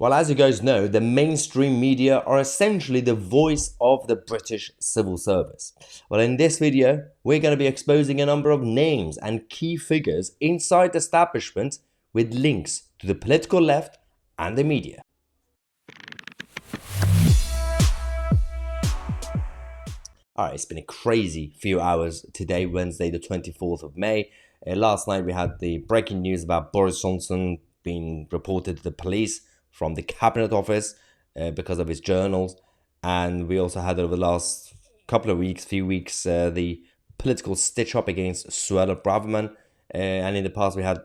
Well, as you guys know, the mainstream media are essentially the voice of the British civil service. Well, in this video, we're going to be exposing a number of names and key figures inside the establishment with links to the political left and the media. Alright, it's been a crazy few hours today, Wednesday the 24th of May. Last night we had the breaking news about Boris Johnson being reported to the police from the Cabinet Office because of his journals. And we also had over the last few weeks, the political stitch-up against Suella Braverman. And in the past we had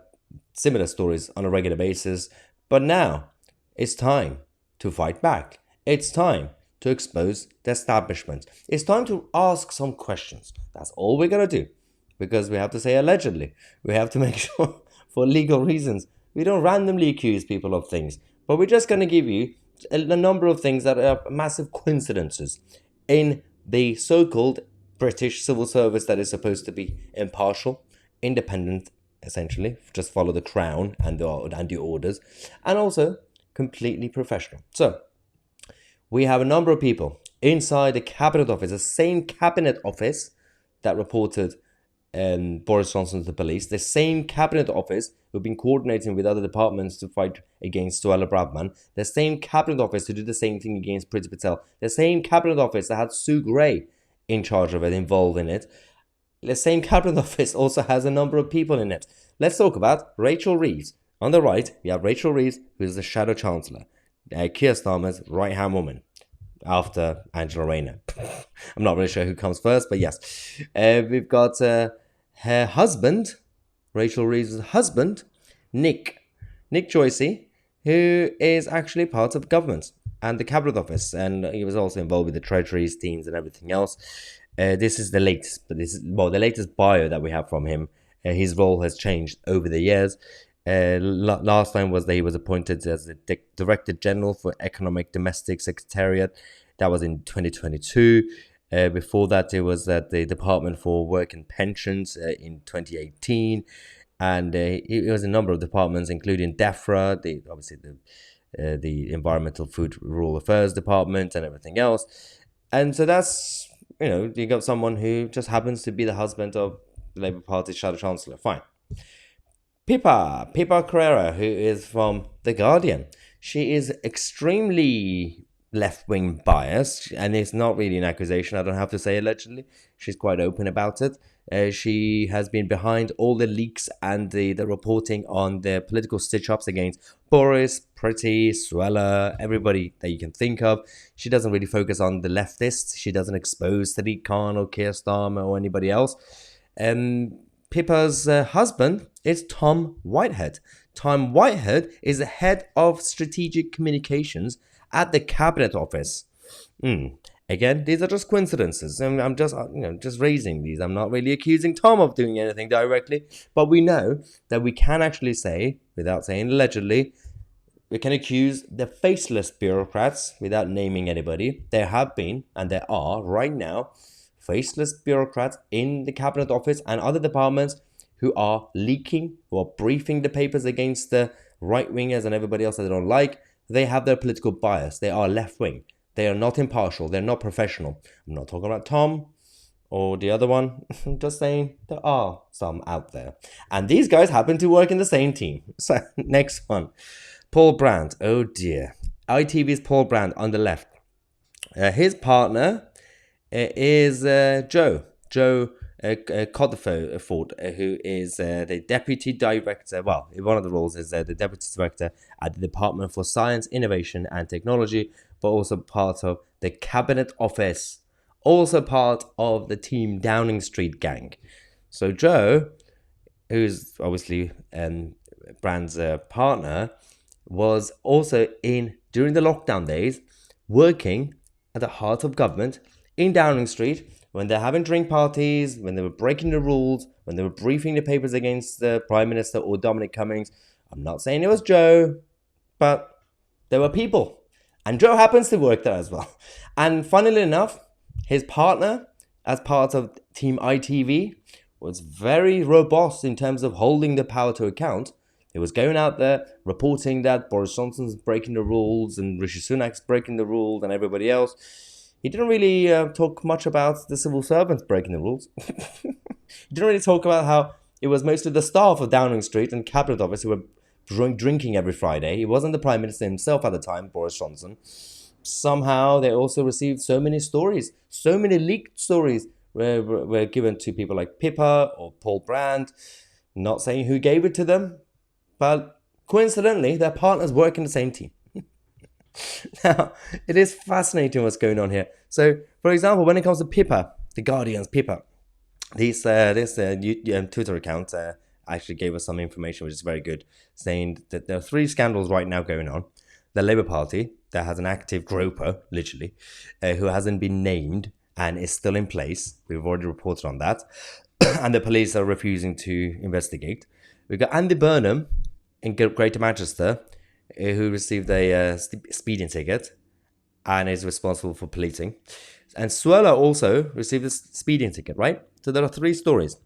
similar stories on a regular basis. But now, it's time to fight back. It's time to expose the establishment. It's time to ask some questions. That's all we're going to do. Because we have to say allegedly. We have to make sure, for legal reasons, we don't randomly accuse people of things. But we're just going to give you a number of things that are massive coincidences in the so-called British civil service that is supposed to be impartial, independent, essentially, just follow the crown and the orders, and also completely professional. So, we have a number of people inside the Cabinet Office, the same Cabinet Office that reported Boris Johnson to the police, the same Cabinet Office who've been coordinating with other departments to fight against Suella Braverman, the same Cabinet Office to do the same thing against Priti Patel, the same Cabinet Office that had Sue Gray in charge of it, involved in it. The same Cabinet Office also has a number of people in it. Let's talk about Rachel Reeves. On the right, we have Rachel Reeves, who is the Shadow Chancellor. Keir Starmer's right-hand woman after Angela Rayner. I'm not really sure who comes first, but yes. We've got her husband, Rachel Reeves' husband, Nick Tousi, who is actually part of government and the Cabinet Office, and he was also involved with the Treasury's teams and everything else. This is the latest, but the latest bio that we have from him. His role has changed over the years. Last time was that he was appointed as the Director General for Economic Domestic Secretariat. That was in 2022. Before that, it was at the Department for Work and Pensions in 2018. And it was a number of departments, including DEFRA, the Environmental Food Rural Affairs Department and everything else. And so that's, you got someone who just happens to be the husband of the Labour Party's Shadow Chancellor. Fine. Pippa Carrera, who is from The Guardian. She is extremely left-wing biased, and it's not really an accusation. I don't have to say allegedly. She's quite open about it. She has been behind all the leaks and the reporting on the political stitch-ups against Boris, Priti, Suella, everybody that you can think of. She doesn't really focus on the leftists. She doesn't expose Sadiq Khan or Keir Starmer or anybody else. Pippa's husband is Tom Whitehead. Tom Whitehead is the head of strategic communications at the Cabinet Office. Again, these are just coincidences. I'm just raising these. I'm not really accusing Tom of doing anything directly, but we know that we can actually say, without saying allegedly, we can accuse the faceless bureaucrats without naming anybody. There have been, and there are right now, faceless bureaucrats in the Cabinet Office and other departments who are leaking, who are briefing the papers against the right-wingers and everybody else that they don't like. They have their political bias. They are left-wing. They are not impartial. They're not professional. I'm not talking about Tom or the other one. I'm just saying there are some out there. And these guys happen to work in the same team. So, next one. Paul Brandt. Oh dear. ITV's Paul Brandt on the left. His partner is Joe Codford, who is the Deputy Director, one of the roles is the Deputy Director at the Department for Science, Innovation and Technology, but also part of the Cabinet Office, also part of the Team Downing Street gang. So Joe, who's obviously Brand's partner, was also during the lockdown days, working at the heart of government in Downing Street, when they're having drink parties, when they were breaking the rules, when they were briefing the papers against the Prime Minister or Dominic Cummings. I'm not saying it was Joe, but there were people. And Joe happens to work there as well. And funnily enough, his partner, as part of Team ITV, was very robust in terms of holding the power to account. He was going out there reporting that Boris Johnson's breaking the rules and Rishi Sunak's breaking the rules and everybody else. He didn't really talk much about the civil servants breaking the rules. He didn't really talk about how it was mostly the staff of Downing Street and Cabinet Office who were drinking every Friday. It wasn't the Prime Minister himself at the time, Boris Johnson. Somehow they also received so many stories, so many leaked stories were given to people like Pippa or Paul Brandt. Not saying who gave it to them, but coincidentally, their partners work in the same team. Now, it is fascinating what's going on here. So, for example, when it comes to Pippa, The Guardians, Pippa, this Twitter account actually gave us some information which is very good, saying that there are 3 scandals right now going on. The Labour Party, that has an active groper, literally, who hasn't been named and is still in place. We've already reported on that. And the police are refusing to investigate. We've got Andy Burnham in Greater Manchester, who received a speeding ticket and is responsible for policing. And Suella also received a speeding ticket, right? So there are 3 stories.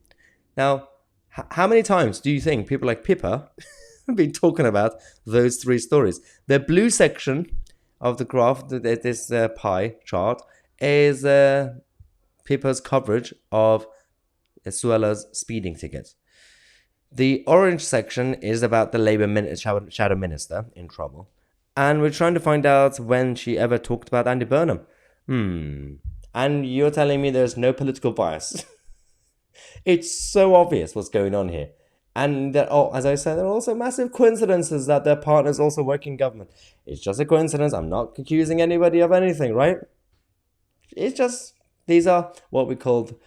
Now, how many times do you think people like Pippa have been talking about those 3 stories? The blue section of the graph, this pie chart, is Pippa's coverage of Suella's speeding ticket. The orange section is about the Labour shadow minister in trouble. And we're trying to find out when she ever talked about Andy Burnham. And you're telling me there's no political bias. It's so obvious what's going on here. And as I said, there are also massive coincidences that their partners also work in government. It's just a coincidence. I'm not accusing anybody of anything, right? It's just, these are what we call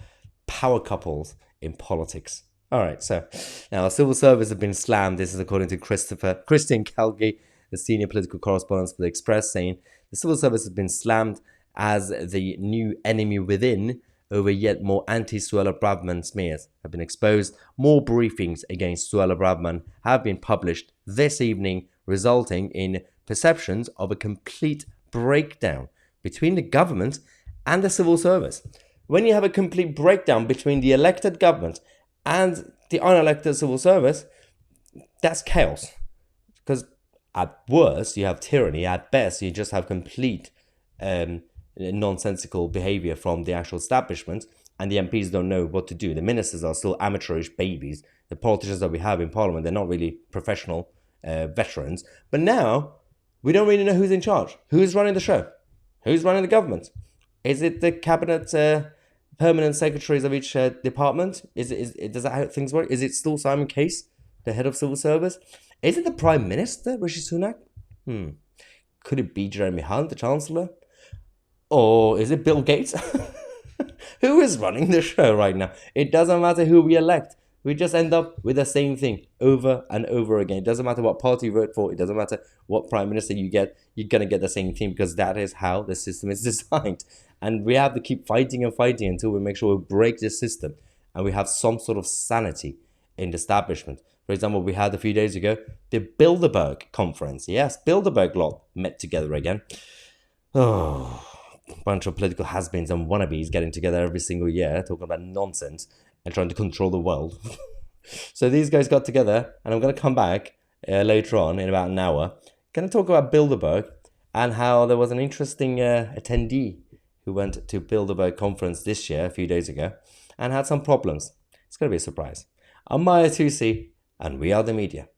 power couples in politics. All right, so now civil service have been slammed. This is according to Christian Calgi, the senior political correspondent for The Express, saying the civil service has been slammed as the new enemy within over yet more anti-Suella Braverman smears have been exposed. More briefings against Suella Braverman have been published this evening, resulting in perceptions of a complete breakdown between the government and the civil service. When you have a complete breakdown between the elected government and the unelected civil service, that's chaos. Because at worst, you have tyranny. At best, you just have complete nonsensical behavior from the actual establishment, and the MPs don't know what to do. The ministers are still amateurish babies. The politicians that we have in Parliament, they're not really professional veterans. But now, we don't really know who's in charge. Who's running the show? Who's running the government? Is it the cabinet permanent secretaries of each department? Does that how things work? Is it still Simon Case, the head of civil service? Is it the Prime Minister, Rishi Sunak? Could it be Jeremy Hunt, the Chancellor? Or is it Bill Gates? Who is running the show right now? It doesn't matter who we elect. We just end up with the same thing over and over again. It doesn't matter what party you vote for. It doesn't matter what prime minister you get. You're going to get the same thing because that is how the system is designed. And we have to keep fighting and fighting until we make sure we break this system and we have some sort of sanity in the establishment. For example, we had a few days ago the Bilderberg conference. Yes, Bilderberg lot met together again. Oh, a bunch of political has-beens and wannabes getting together every single year, talking about nonsense and trying to control the world. So these guys got together, and I'm going to come back later on in about an hour. Going to talk about Bilderberg and how there was an interesting attendee who went to Bilderberg conference this year, a few days ago, and had some problems. It's going to be a surprise. I'm Mahyar Tousi, and we are the media.